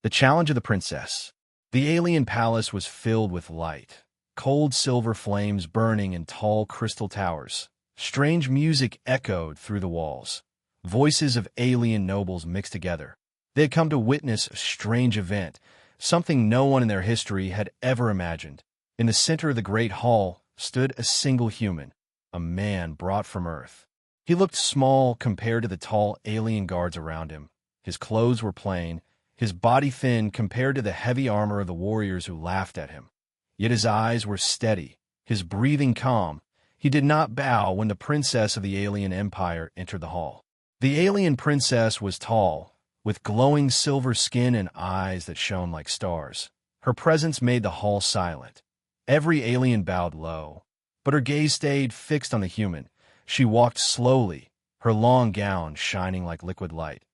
The challenge of the princess. The alien palace was filled with light, cold silver flames burning in tall crystal towers. Strange music echoed through the walls. Voices of alien nobles mixed together. They had come to witness a strange event, something no one in their history had ever imagined. In the center of the great hall stood a single human, a man brought from Earth. He looked small compared to the tall alien guards around him. His clothes were plain, his body thin compared to the heavy armor of the warriors who laughed at him. Yet his eyes were steady, his breathing calm. He did not bow when the princess of the alien empire entered the hall. The alien princess was tall, with glowing silver skin and eyes that shone like stars. Her presence made the hall silent. Every alien bowed low, but her gaze stayed fixed on the human. She walked slowly, her long gown shining like liquid light.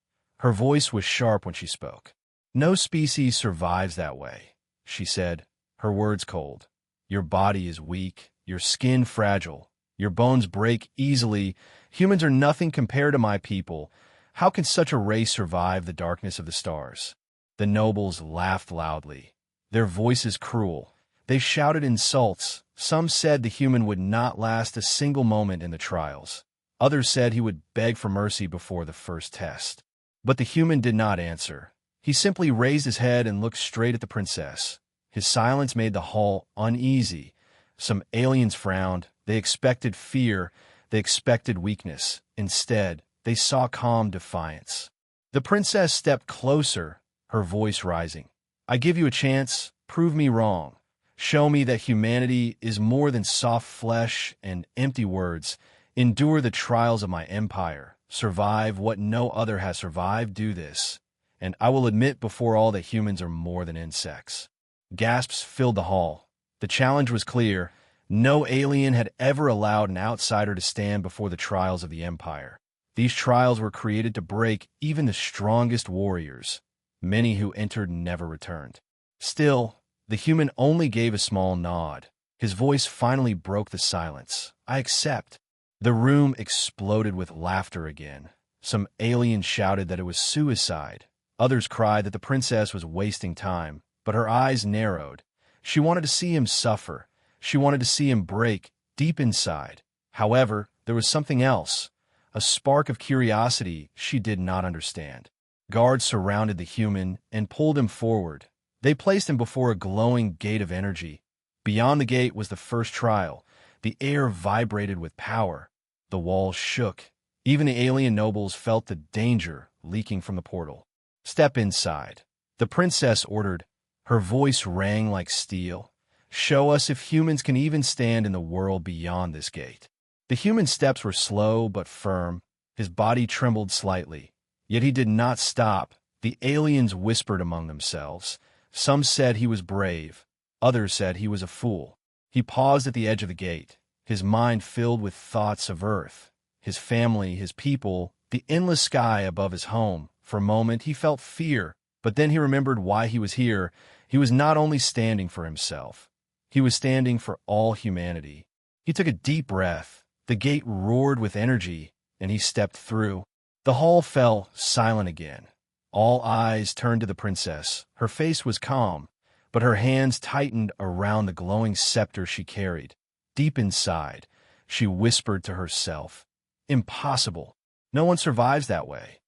Her voice was sharp when she spoke. "No species survives that way," she said, her words cold. "Your body is weak, your skin fragile, your bones break easily. Humans are nothing compared to my people. How can such a race survive the darkness of the stars?" The nobles laughed loudly, their voices cruel. They shouted insults. Some said the human would not last a single moment in the trials. Others said he would beg for mercy before the first test. But the human did not answer. He simply raised his head and looked straight at the princess. His silence made the hall uneasy. Some aliens frowned. They expected fear. They expected weakness. Instead, they saw calm defiance. The princess stepped closer, her voice rising. "I give you a chance. Prove me wrong. Show me that humanity is more than soft flesh and empty words. Endure the trials of my empire. Survive what no other has survived. Do this, and I will admit before all that humans are more than insects." Gasps filled the hall. The challenge was clear. No alien had ever allowed an outsider to stand before the trials of the empire. These trials were created to break even the strongest warriors. Many who entered never returned. Still, the human only gave a small nod. His voice finally broke the silence. "I accept." The room exploded with laughter again. Some aliens shouted that it was suicide. Others cried that the princess was wasting time, but her eyes narrowed. She wanted to see him suffer. She wanted to see him break deep inside. However, there was something else, a spark of curiosity she did not understand. Guards surrounded the human and pulled him forward. They placed him before a glowing gate of energy. Beyond the gate was the first trial. The air vibrated with power. The walls shook. Even the alien nobles felt the danger leaking from the portal. "Step inside," the princess ordered. Her voice rang like steel. "Show us if humans can even stand in the world beyond this gate." The human's steps were slow but firm. His body trembled slightly. Yet he did not stop. The aliens whispered among themselves. Some said he was brave. Others said he was a fool. He paused at the edge of the gate, his mind filled with thoughts of Earth, his family, his people, the endless sky above his home. For a moment he felt fear, but then he remembered why he was here. He was not only standing for himself. He was standing for all humanity. He took a deep breath. The gate roared with energy, and he stepped through. The hall fell silent again. All eyes turned to the princess. Her face was calm, but her hands tightened around the glowing scepter she carried. Deep inside, she whispered to herself, "Impossible. No one survives that way."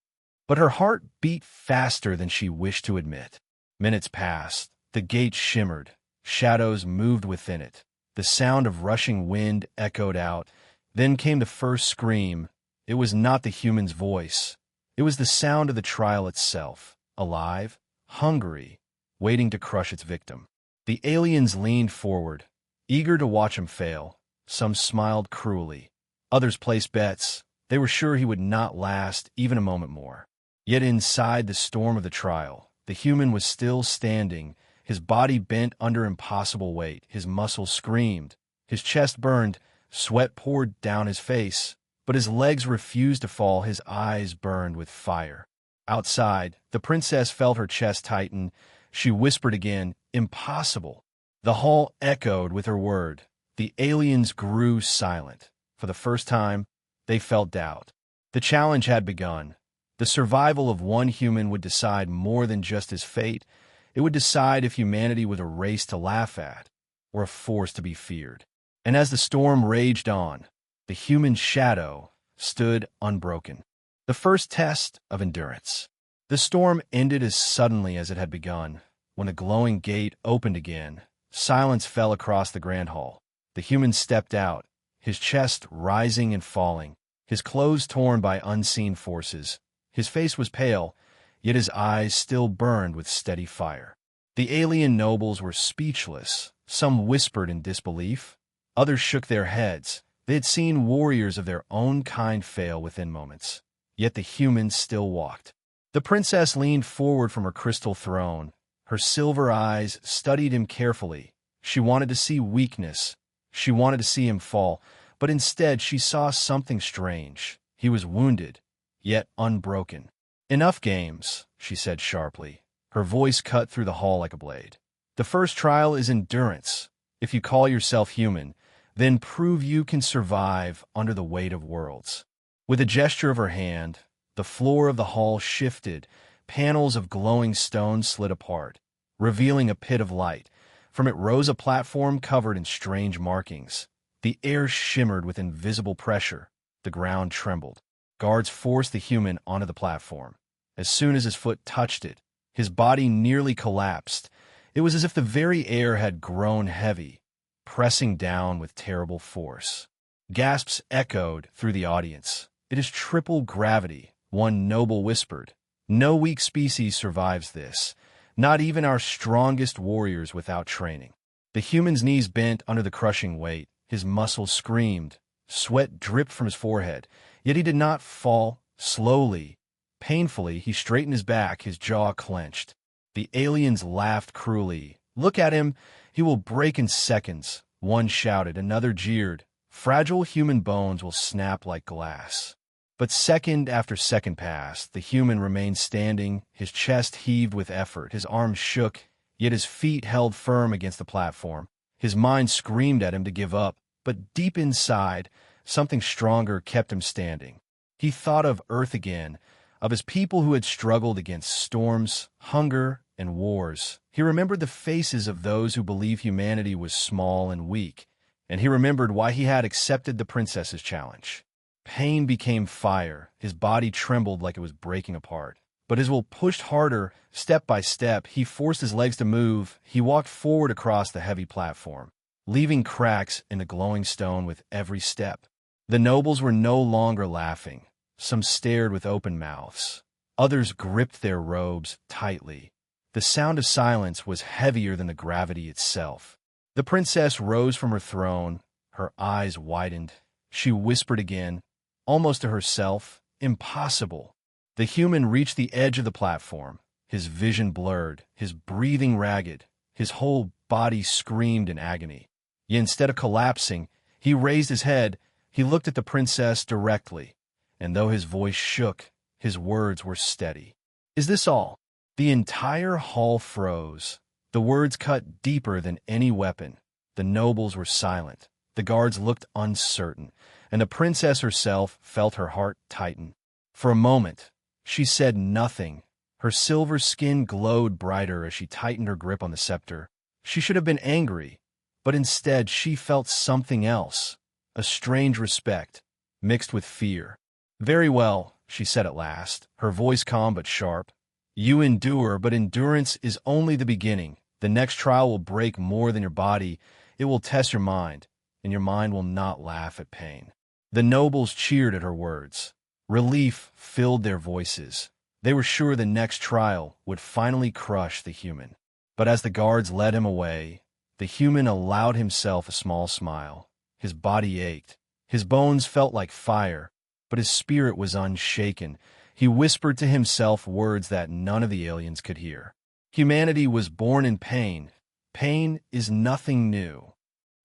But her heart beat faster than she wished to admit. Minutes passed. The gate shimmered. Shadows moved within it. The sound of rushing wind echoed out. Then came the first scream. It was not the human's voice. It was the sound of the trial itself, alive, hungry, waiting to crush its victim. The aliens leaned forward, eager to watch him fail. Some smiled cruelly. Others placed bets. They were sure he would not last even a moment more. Yet inside the storm of the trial, the human was still standing, his body bent under impossible weight. His muscles screamed. His chest burned. Sweat poured down his face. But his legs refused to fall. His eyes burned with fire. Outside, the princess felt her chest tighten. She whispered again, "Impossible." The hall echoed with her word. The aliens grew silent. For the first time, they felt doubt. The challenge had begun. The survival of one human would decide more than just his fate. It would decide if humanity was a race to laugh at or a force to be feared. And as the storm raged on, the human shadow stood unbroken. The first test of endurance. The storm ended as suddenly as it had begun. When the glowing gate opened again, silence fell across the grand hall. The human stepped out, his chest rising and falling, his clothes torn by unseen forces. His face was pale, yet his eyes still burned with steady fire. The alien nobles were speechless. Some whispered in disbelief. Others shook their heads. They had seen warriors of their own kind fail within moments. Yet the human still walked. The princess leaned forward from her crystal throne. Her silver eyes studied him carefully. She wanted to see weakness. She wanted to see him fall. But instead she saw something strange. He was wounded, yet unbroken. "Enough games," she said sharply. Her voice cut through the hall like a blade. "The first trial is endurance. If you call yourself human, then prove you can survive under the weight of worlds." With a gesture of her hand, the floor of the hall shifted. Panels of glowing stone slid apart, revealing a pit of light. From it rose a platform covered in strange markings. The air shimmered with invisible pressure. The ground trembled. Guards forced the human onto the platform. As soon as his foot touched it, his body nearly collapsed. It was as if the very air had grown heavy, pressing down with terrible force. Gasps echoed through the audience. "It is triple gravity," one noble whispered. "No weak species survives this, not even our strongest warriors without training." The human's knees bent under the crushing weight. His muscles screamed. Sweat dripped from his forehead. Yet he did not fall. Slowly, painfully, he straightened his back, his jaw clenched. The aliens laughed cruelly. "Look at him. He will break in seconds." One shouted, another jeered. "Fragile human bones will snap like glass." But second after second passed. The human remained standing. His chest heaved with effort. His arms shook, yet his feet held firm against the platform. His mind screamed at him to give up, but deep inside, something stronger kept him standing. He thought of Earth again, of his people who had struggled against storms, hunger, and wars. He remembered the faces of those who believed humanity was small and weak, and he remembered why he had accepted the princess's challenge. Pain became fire. His body trembled like it was breaking apart. But his will pushed harder, step by step. He forced his legs to move. He walked forward across the heavy platform, leaving cracks in the glowing stone with every step. The nobles were no longer laughing. Some stared with open mouths. Others gripped their robes tightly. The sound of silence was heavier than the gravity itself. The princess rose from her throne. Her eyes widened. She whispered again, almost to herself, "Impossible." The human reached the edge of the platform, his vision blurred, his breathing ragged, his whole body screamed in agony. Yet instead of collapsing, he raised his head. He looked at the princess directly, and though his voice shook, his words were steady. "Is this all?" The entire hall froze. The words cut deeper than any weapon. The nobles were silent. The guards looked uncertain, and the princess herself felt her heart tighten. For a moment, she said nothing. Her silver skin glowed brighter as she tightened her grip on the scepter. She should have been angry, but instead she felt something else, a strange respect, mixed with fear. "Very well," she said at last, her voice calm but sharp. "You endure, but endurance is only the beginning. The next trial will break more than your body. It will test your mind, and your mind will not laugh at pain." The nobles cheered at her words. Relief filled their voices. They were sure the next trial would finally crush the human. But as the guards led him away, the human allowed himself a small smile. His body ached. His bones felt like fire, but his spirit was unshaken. He whispered to himself words that none of the aliens could hear. Humanity was born in pain. Pain is nothing new.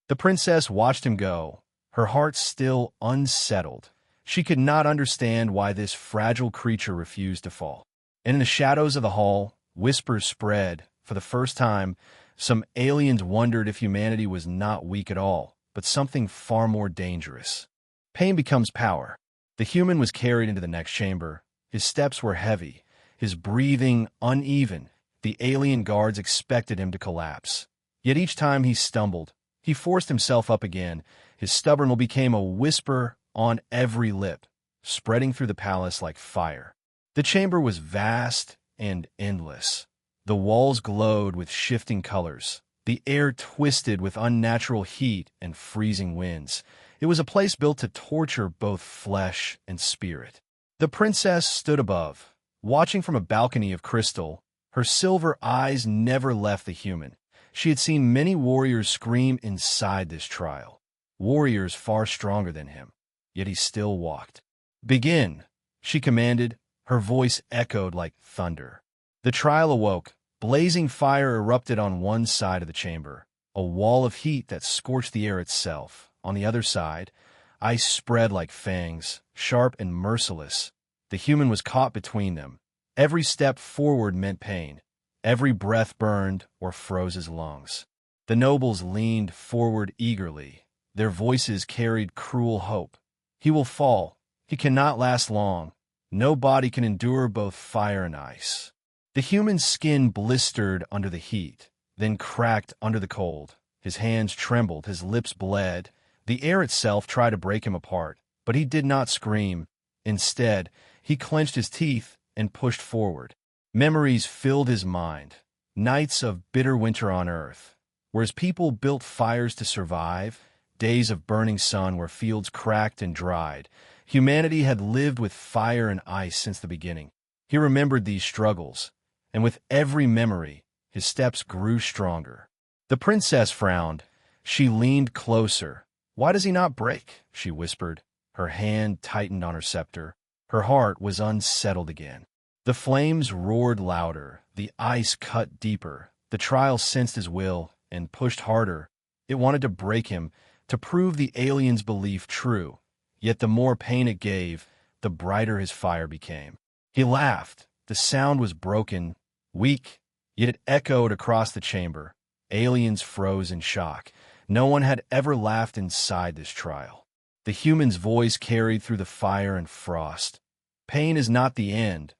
The princess watched him go, her heart still unsettled. She could not understand why this fragile creature refused to fall. And in the shadows of the hall, whispers spread. For the first time, some aliens wondered if humanity was not weak at all, but something far more dangerous. Pain becomes power. The human was carried into the next chamber. His steps were heavy, his breathing uneven. The alien guards expected him to collapse. Yet each time he stumbled, he forced himself up again. His stubborn will became a whisper on every lip, spreading through the palace like fire. The chamber was vast and endless. The walls glowed with shifting colors. The air twisted with unnatural heat and freezing winds. It was a place built to torture both flesh and spirit. The princess stood above, watching from a balcony of crystal. Her silver eyes never left the human. She had seen many warriors scream inside this trial, warriors far stronger than him. Yet he still walked. "Begin," she commanded. Her voice echoed like thunder. The trial awoke. Blazing fire erupted on one side of the chamber, a wall of heat that scorched the air itself. On the other side, ice spread like fangs, sharp and merciless. The human was caught between them. Every step forward meant pain. Every breath burned or froze his lungs. The nobles leaned forward eagerly. Their voices carried cruel hope. "He will fall. He cannot last long. No body can endure both fire and ice." The human's skin blistered under the heat, then cracked under the cold. His hands trembled, his lips bled. The air itself tried to break him apart, but he did not scream. Instead, he clenched his teeth and pushed forward. Memories filled his mind. Nights of bitter winter on Earth, where his people built fires to survive, days of burning sun where fields cracked and dried. Humanity had lived with fire and ice since the beginning. He remembered these struggles, and with every memory, his steps grew stronger. The princess frowned. She leaned closer. "Why does he not break?" she whispered. Her hand tightened on her scepter. Her heart was unsettled again. The flames roared louder. The ice cut deeper. The trial sensed his will and pushed harder. It wanted to break him, to prove the alien's belief true. Yet the more pain it gave, the brighter his fire became. He laughed. The sound was broken, weak, yet it echoed across the chamber. Aliens froze in shock. No one had ever laughed inside this trial. The human's voice carried through the fire and frost. "Pain is not the end.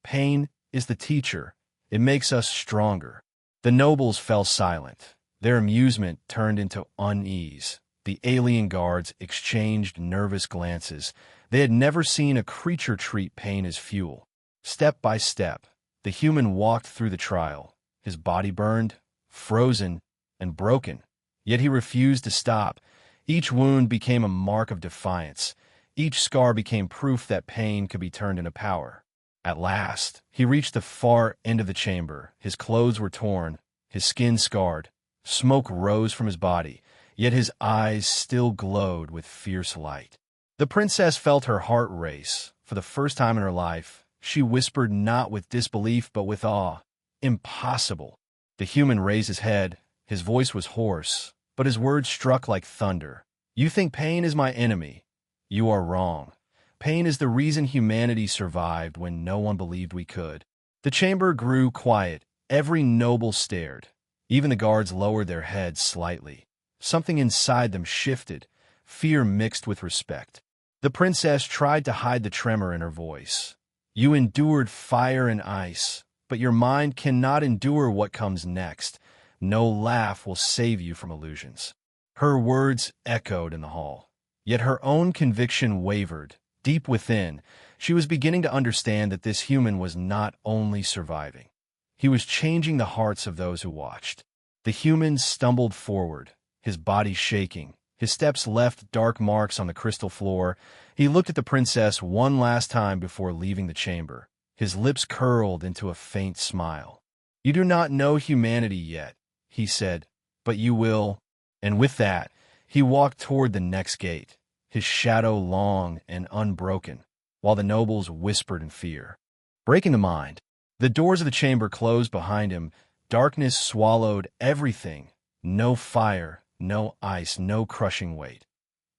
Pain is the teacher. It makes us stronger." The nobles fell silent. Their amusement turned into unease. The alien guards exchanged nervous glances. They had never seen a creature treat pain as fuel. Step by step, the human walked through the trial. His body burned, frozen, and broken. Yet he refused to stop. Each wound became a mark of defiance. Each scar became proof that pain could be turned into power. At last, he reached the far end of the chamber. His clothes were torn, his skin scarred. Smoke rose from his body, yet his eyes still glowed with fierce light. The princess felt her heart race. For the first time in her life, she whispered not with disbelief but with awe, "Impossible." The human raised his head. His voice was hoarse, but his words struck like thunder. "You think pain is my enemy? You are wrong. Pain is the reason humanity survived when no one believed we could." The chamber grew quiet. Every noble stared. Even the guards lowered their heads slightly. Something inside them shifted, fear mixed with respect. The princess tried to hide the tremor in her voice. "You endured fire and ice, but your mind cannot endure what comes next. No laugh will save you from illusions." Her words echoed in the hall. Yet her own conviction wavered. Deep within, she was beginning to understand that this human was not only surviving. He was changing the hearts of those who watched. The human stumbled forward, his body shaking. His steps left dark marks on the crystal floor. He looked at the princess one last time before leaving the chamber. His lips curled into a faint smile. "You do not know humanity yet," he said, "but you will." And with that, he walked toward the next gate, his shadow long and unbroken, while the nobles whispered in fear. Breaking the mind, the doors of the chamber closed behind him. Darkness swallowed everything. No fire, no ice, no crushing weight.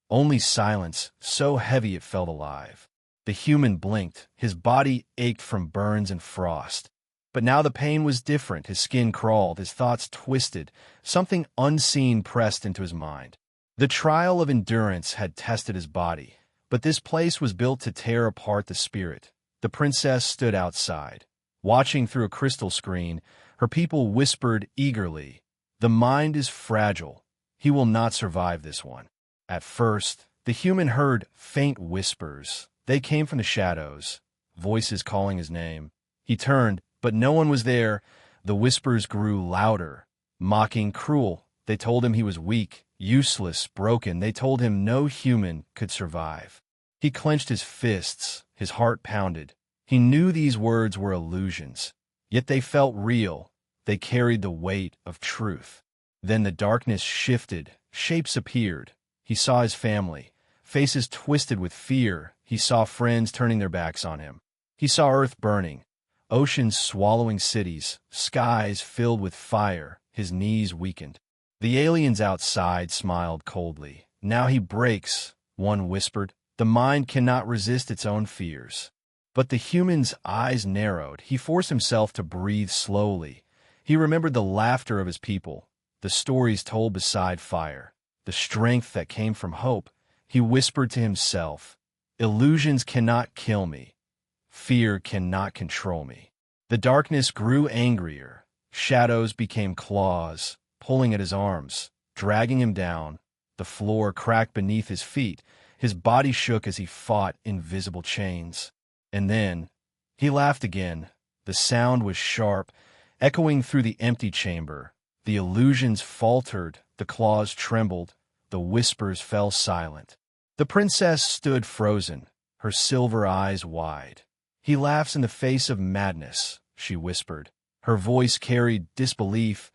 Only silence, so heavy it felt alive. The human blinked. His body ached from burns and frost. But now the pain was different. His skin crawled, his thoughts twisted. Something unseen pressed into his mind. The trial of endurance had tested his body, but this place was built to tear apart the spirit. The princess stood outside. Watching through a crystal screen, her people whispered eagerly, "The mind is fragile. He will not survive this one." At first, the human heard faint whispers. They came from the shadows, voices calling his name. He turned, but no one was there. The whispers grew louder, mocking, cruel. They told him he was weak, useless, broken. They told him no human could survive. He clenched his fists, his heart pounded. He knew these words were illusions, yet they felt real. They carried the weight of truth. Then the darkness shifted, shapes appeared. He saw his family, faces twisted with fear. He saw friends turning their backs on him. He saw earth burning, oceans swallowing cities, skies filled with fire. His knees weakened. The aliens outside smiled coldly. "Now he breaks," one whispered. "The mind cannot resist its own fears." But the human's eyes narrowed. He forced himself to breathe slowly. He remembered the laughter of his people, the stories told beside fire, the strength that came from hope. He whispered to himself, "Illusions cannot kill me. Fear cannot control me." The darkness grew angrier. Shadows became claws, pulling at his arms, dragging him down. The floor cracked beneath his feet. His body shook as he fought invisible chains. And then he laughed again. The sound was sharp, echoing through the empty chamber. The illusions faltered, the claws trembled, the whispers fell silent. The princess stood frozen, her silver eyes wide. "He laughs in the face of madness," she whispered. Her voice carried disbelief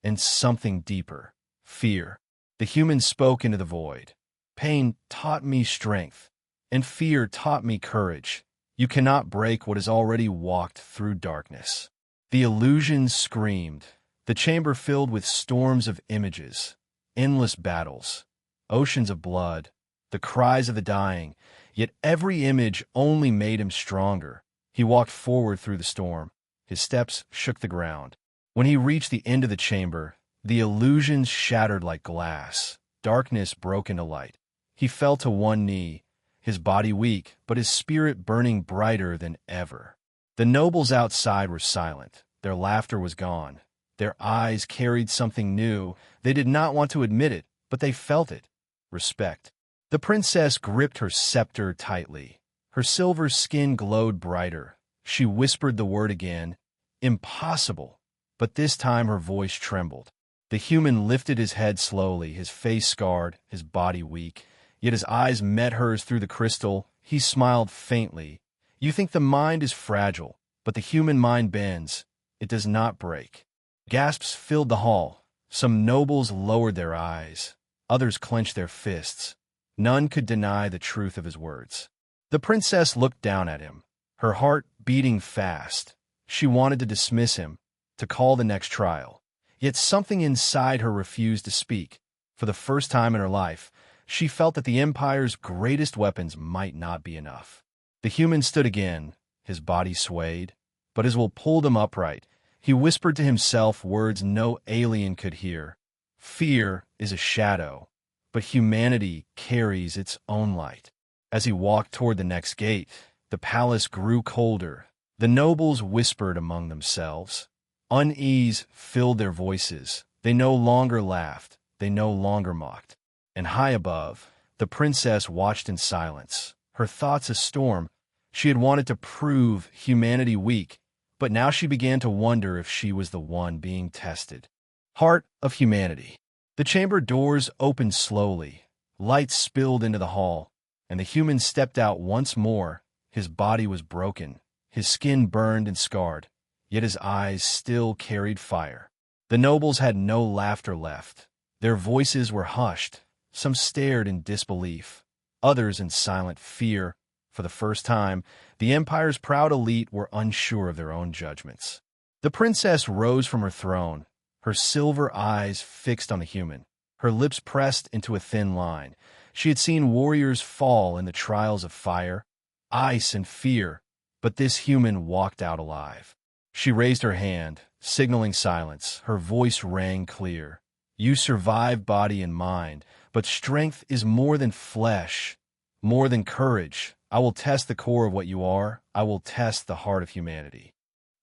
and something deeper, fear. The human spoke into the void. "Pain taught me strength, and fear taught me courage. You cannot break what has already walked through darkness." The illusions screamed. The chamber filled with storms of images, endless battles, oceans of blood, the cries of the dying. Yet every image only made him stronger. He walked forward through the storm. His steps shook the ground. When he reached the end of the chamber, the illusions shattered like glass. Darkness broke into light. He fell to one knee, his body weak, but his spirit burning brighter than ever. The nobles outside were silent. Their laughter was gone. Their eyes carried something new. They did not want to admit it, but they felt it. Respect. The princess gripped her scepter tightly. Her silver skin glowed brighter. She whispered the word again, "Impossible." But this time her voice trembled. The human lifted his head slowly, his face scarred, his body weak. Yet his eyes met hers through the crystal. He smiled faintly. "You think the mind is fragile, but the human mind bends. It does not break." Gasps filled the hall. Some nobles lowered their eyes. Others clenched their fists. None could deny the truth of his words. The princess looked down at him, her heart beating fast. She wanted to dismiss him, to call the next trial. Yet something inside her refused to speak. For the first time in her life, she felt that the Empire's greatest weapons might not be enough. The human stood again. His body swayed, but his will pulled him upright. He whispered to himself words no alien could hear. "Fear is a shadow, but humanity carries its own light." As he walked toward the next gate, the palace grew colder. The nobles whispered among themselves. Unease filled their voices. They no longer laughed. They no longer mocked. And high above, the princess watched in silence, her thoughts a storm. She had wanted to prove humanity weak, but now she began to wonder if she was the one being tested. Heart of humanity. The chamber doors opened slowly. Light spilled into the hall, and the human stepped out once more. His body was broken, his skin burned and scarred, yet his eyes still carried fire. The nobles had no laughter left. Their voices were hushed. Some stared in disbelief, others in silent fear. For the first time, the Empire's proud elite were unsure of their own judgments. The princess rose from her throne, her silver eyes fixed on the human, her lips pressed into a thin line. She had seen warriors fall in the trials of fire, ice, and fear, but this human walked out alive. She raised her hand, signaling silence. Her voice rang clear. "You survive body and mind, but strength is more than flesh, more than courage. I will test the core of what you are. I will test the heart of humanity.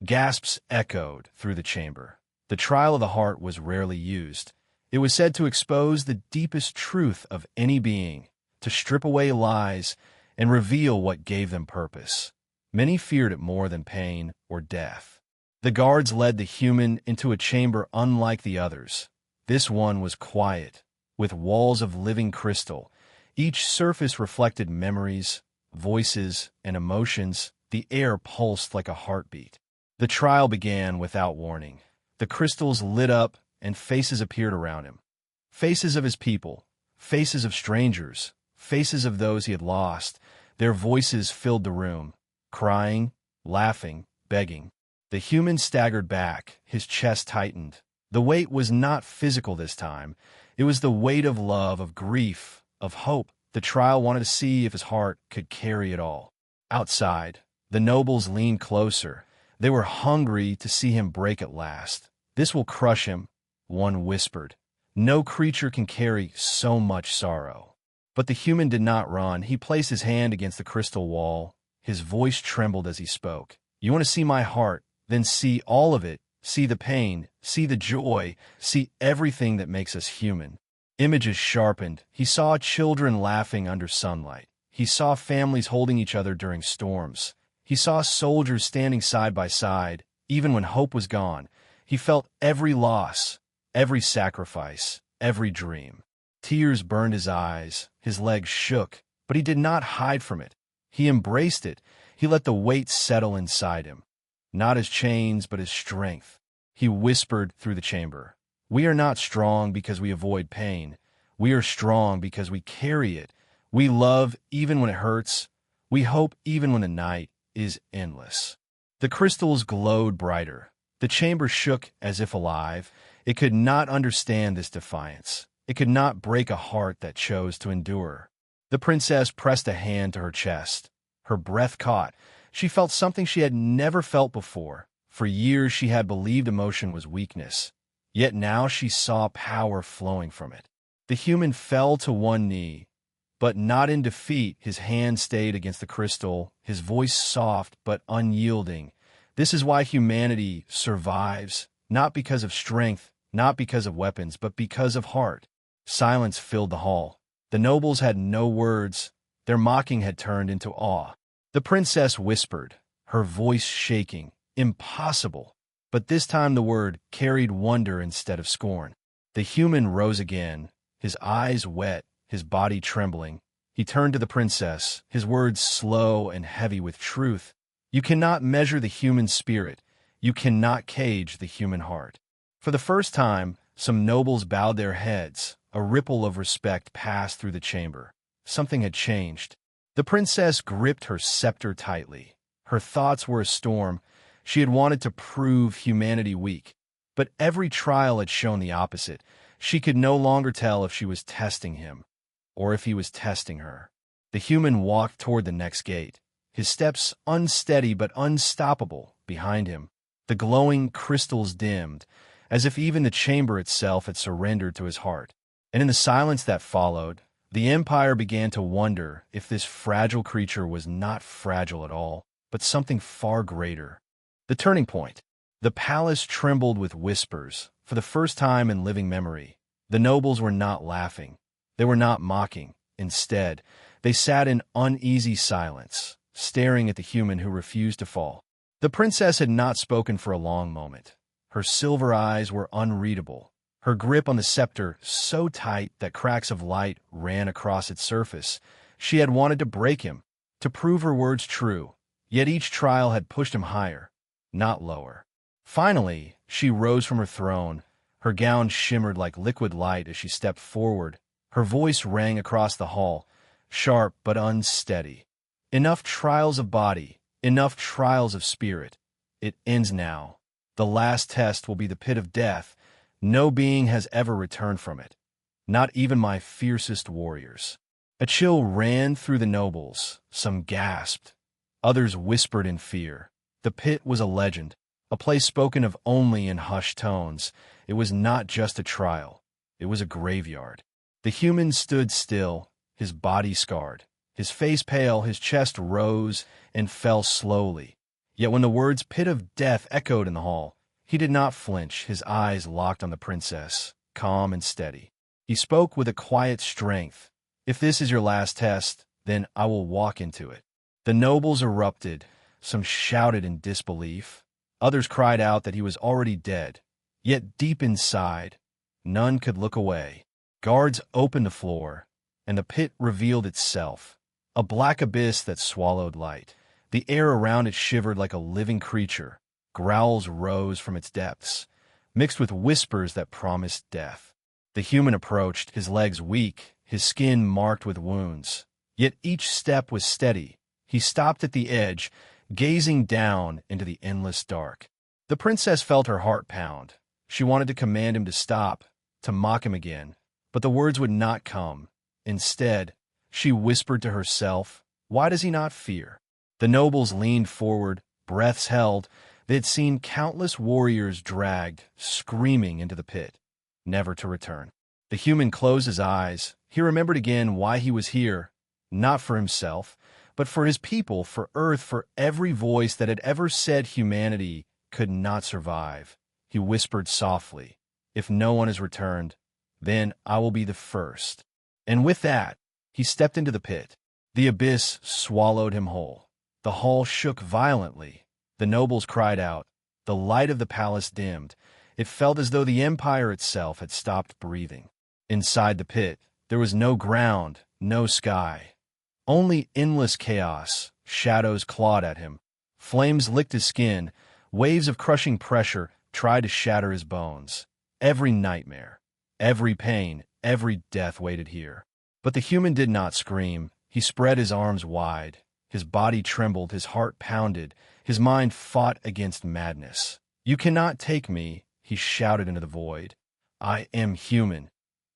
Gasps echoed through the chamber. The trial of the heart was rarely used. It was said to expose the deepest truth of any being, to strip away lies and reveal what gave them purpose. Many feared it more than pain or death. The guards led the human into a chamber unlike the others. This one was quiet, with walls of living crystal. Each surface reflected memories, voices, and emotions. The air pulsed like a heartbeat. The trial began without warning. The crystals lit up, and faces appeared around him. Faces of his people, faces of strangers, faces of those he had lost. Their voices filled the room, crying, laughing, begging. The human staggered back, his chest tightened. The weight was not physical this time. It was the weight of love, of grief, of hope. The trial wanted to see if his heart could carry it all. Outside, the nobles leaned closer. They were hungry to see him break at last. "This will crush him," one whispered. "No creature can carry so much sorrow." But the human did not run. He placed his hand against the crystal wall. His voice trembled as he spoke. "You want to see my heart? Then see all of it. See the pain. See the joy. See everything that makes us human." Images sharpened. He saw children laughing under sunlight. He saw families holding each other during storms. He saw soldiers standing side by side, even when hope was gone. He felt every loss, every sacrifice, every dream. Tears burned his eyes, his legs shook, but he did not hide from it. He embraced it. He let the weight settle inside him. Not as chains, but as strength. He whispered through the chamber, "We are not strong because we avoid pain. We are strong because we carry it. We love even when it hurts. We hope even when the night is endless." The crystals glowed brighter. The chamber shook as if alive. It could not understand this defiance. It could not break a heart that chose to endure. The princess pressed a hand to her chest. Her breath caught. She felt something she had never felt before. For years she had believed emotion was weakness. Yet now she saw power flowing from it. The human fell to one knee, but not in defeat. His hand stayed against the crystal, his voice soft but unyielding. "This is why humanity survives, not because of strength, not because of weapons, but because of heart." Silence filled the hall. The nobles had no words. Their mocking had turned into awe. The princess whispered, her voice shaking, "Impossible." But this time the word carried wonder instead of scorn. The human rose again, his eyes wet, his body trembling. He turned to the princess, his words slow and heavy with truth. "You cannot measure the human spirit. You cannot cage the human heart." For the first time, some nobles bowed their heads. A ripple of respect passed through the chamber. Something had changed. The princess gripped her scepter tightly. Her thoughts were a storm. She had wanted to prove humanity weak. But every trial had shown the opposite. She could no longer tell if she was testing him, or if he was testing her. The human walked toward the next gate, his steps unsteady but unstoppable behind him. The glowing crystals dimmed, as if even the chamber itself had surrendered to his heart. And in the silence that followed, the empire began to wonder if this fragile creature was not fragile at all, but something far greater. The turning point. The palace trembled with whispers. For the first time in living memory, the nobles were not laughing. They were not mocking. Instead, they sat in uneasy silence, staring at the human who refused to fall. The princess had not spoken for a long moment. Her silver eyes were unreadable, her grip on the scepter so tight that cracks of light ran across its surface. She had wanted to break him, to prove her words true, yet each trial had pushed him higher, not lower. Finally, she rose from her throne. Her gown shimmered like liquid light as she stepped forward. Her voice rang across the hall, sharp but unsteady. "Enough trials of body, enough trials of spirit. It ends now. The last test will be the pit of death. No being has ever returned from it, not even my fiercest warriors." A chill ran through the nobles. Some gasped. Others whispered in fear. The pit was a legend, a place spoken of only in hushed tones. It was not just a trial. It was a graveyard. The human stood still, his body scarred, His face pale, his chest rose and fell slowly. Yet when the words "pit of death" echoed in the hall, he did not flinch, his eyes locked on the princess, calm and steady. He spoke with a quiet strength. "If this is your last test, then I will walk into it." The nobles erupted. Some shouted in disbelief. Others cried out that he was already dead. Yet deep inside, none could look away. Guards opened the floor, and the pit revealed itself, a black abyss that swallowed light. The air around it shivered like a living creature. Growls rose from its depths, mixed with whispers that promised death. The human approached, his legs weak, his skin marked with wounds. Yet each step was steady. He stopped at the edge, gazing down into the endless dark. The princess felt her heart pound. She wanted to command him to stop, to mock him again, but the words would not come. Instead, she whispered to herself, "Why does he not fear?" The nobles leaned forward, breaths held. They had seen countless warriors dragged, screaming into the pit, never to return. The human closed his eyes. He remembered again why he was here, not for himself, but for his people, for Earth, for every voice that had ever said humanity could not survive. He whispered softly, "If no one has returned, then I will be the first." And with that, he stepped into the pit. The abyss swallowed him whole. The hall shook violently. The nobles cried out. The light of the palace dimmed. It felt as though the empire itself had stopped breathing. Inside the pit, there was no ground, no sky. Only endless chaos. Shadows clawed at him. Flames licked his skin. Waves of crushing pressure tried to shatter his bones. Every nightmare, every pain, every death waited here. But the human did not scream. He spread his arms wide. His body trembled, his heart pounded, his mind fought against madness. "You cannot take me," he shouted into the void. "I am human,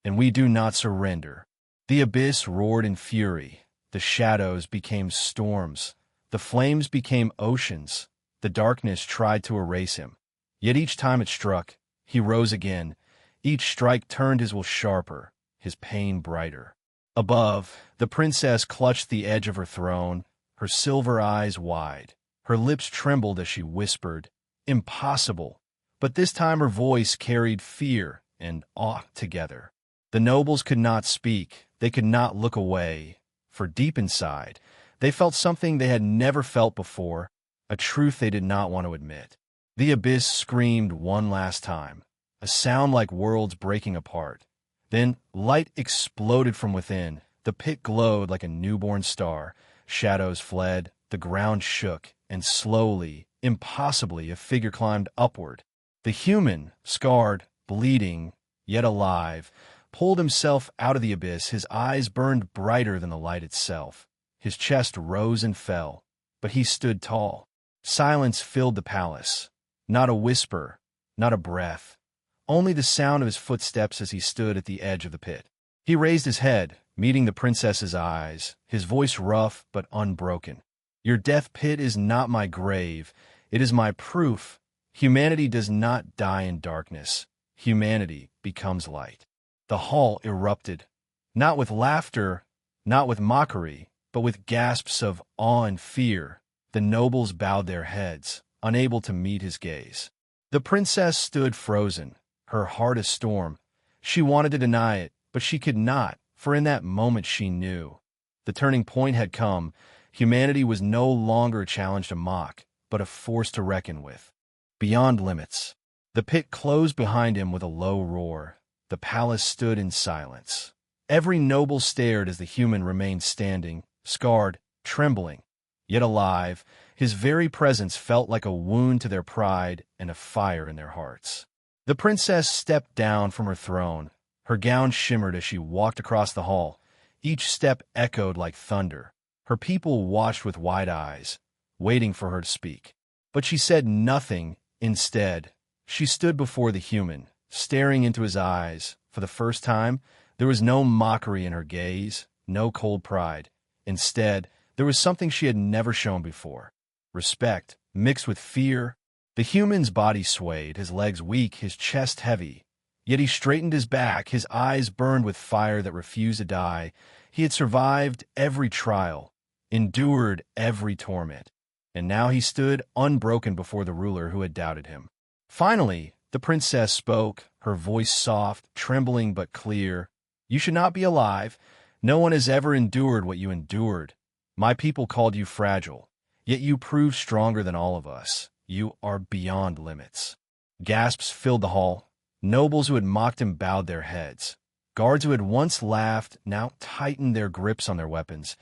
and we do not surrender." The abyss roared in fury. The shadows became storms. The flames became oceans. The darkness tried to erase him. Yet each time it struck, he rose again. Each strike turned his will sharper, his pain brighter. Above, the princess clutched the edge of her throne, her silver eyes wide. Her lips trembled as she whispered, "Impossible." But this time her voice carried fear and awe together. The nobles could not speak. They could not look away. For deep inside, they felt something they had never felt before, a truth they did not want to admit. The abyss screamed one last time, a sound like worlds breaking apart. Then light exploded from within. The pit glowed like a newborn star. Shadows fled, the ground shook, and slowly, impossibly, a figure climbed upward. The human, scarred, bleeding, yet alive, pulled himself out of the abyss. His eyes burned brighter than the light itself. His chest rose and fell, but he stood tall. Silence filled the palace. Not a whisper, not a breath. Only the sound of his footsteps as he stood at the edge of the pit. He raised his head, meeting the princess's eyes, his voice rough but unbroken. "Your death pit is not my grave. It is my proof. Humanity does not die in darkness. Humanity becomes light." The hall erupted, not with laughter, not with mockery, but with gasps of awe and fear. The nobles bowed their heads, unable to meet his gaze. The princess stood frozen, her heart a storm. She wanted to deny it, but she could not, for in that moment she knew. The turning point had come. Humanity was no longer a challenge to mock, but a force to reckon with. Beyond limits. The pit closed behind him with a low roar. The palace stood in silence. Every noble stared as the human remained standing, scarred, trembling, yet alive. His very presence felt like a wound to their pride and a fire in their hearts. The princess stepped down from her throne. Her gown shimmered as she walked across the hall. Each step echoed like thunder. Her people watched with wide eyes, waiting for her to speak. But she said nothing. Instead, she stood before the human, staring into his eyes. For the first time, there was no mockery in her gaze, no cold pride. Instead, there was something she had never shown before. Respect, mixed with fear. The human's body swayed, his legs weak, his chest heavy. Yet he straightened his back, his eyes burned with fire that refused to die. He had survived every trial, endured every torment, and now he stood unbroken before the ruler who had doubted him. Finally, the princess spoke, her voice soft, trembling but clear. "You should not be alive. No one has ever endured what you endured. My people called you fragile, yet you proved stronger than all of us. You are beyond limits." Gasps filled the hall. Nobles who had mocked him bowed their heads. Guards who had once laughed now tightened their grips on their weapons,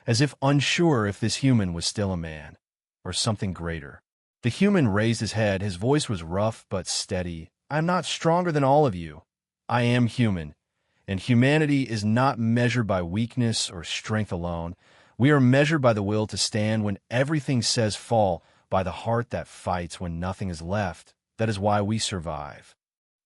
as if unsure if this human was still a man, or something greater. The human raised his head. His voice was rough but steady. "I am not stronger than all of you. I am human, and humanity is not measured by weakness or strength alone. We are measured by the will to stand when everything says fall, by the heart that fights when nothing is left. That is why we survive."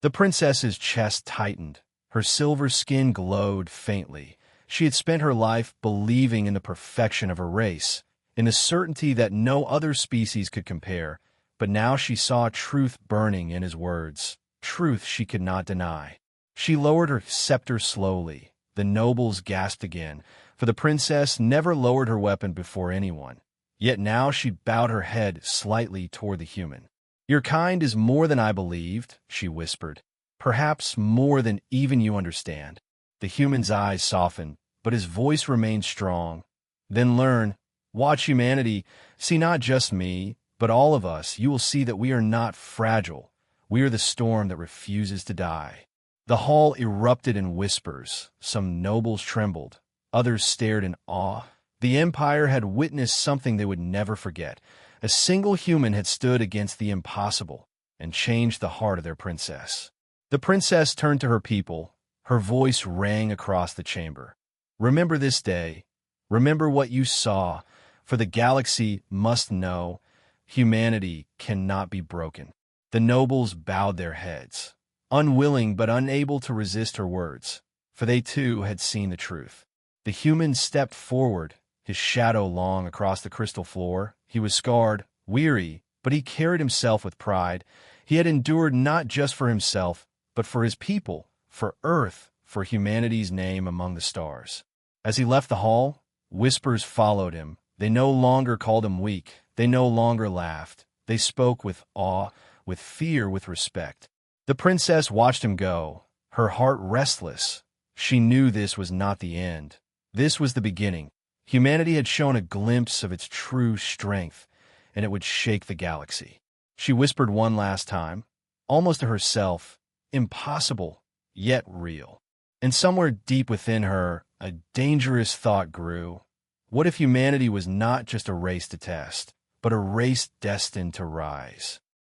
The princess's chest tightened. Her silver skin glowed faintly. She had spent her life believing in the perfection of her race, in the certainty that no other species could compare. But now she saw truth burning in his words, truth she could not deny. She lowered her scepter slowly. The nobles gasped again, for the princess never lowered her weapon before anyone. Yet now she bowed her head slightly toward the human. "Your kind is more than I believed," she whispered. "Perhaps more than even you understand." The human's eyes softened, but his voice remained strong. "Then learn. Watch humanity. See not just me, but all of us. You will see that we are not fragile. We are the storm that refuses to die." The hall erupted in whispers. Some nobles trembled. Others stared in awe. The empire had witnessed something they would never forget. A single human had stood against the impossible and changed the heart of their princess. The princess turned to her people. Her voice rang across the chamber. "Remember this day. Remember what you saw, for the galaxy must know humanity cannot be broken." The nobles bowed their heads, unwilling but unable to resist her words, for they too had seen the truth. The human stepped forward, his shadow long across the crystal floor. He was scarred, weary, but he carried himself with pride. He had endured not just for himself, but for his people, for Earth, for humanity's name among the stars. As he left the hall, whispers followed him. They no longer called him weak. They no longer laughed. They spoke with awe, with fear, with respect. The princess watched him go, her heart restless. She knew this was not the end. This was the beginning. Humanity had shown a glimpse of its true strength, and it would shake the galaxy. She whispered one last time, almost to herself, impossible, yet real. And somewhere deep within her, a dangerous thought grew. What if humanity was not just a race to test, but a race destined to rise?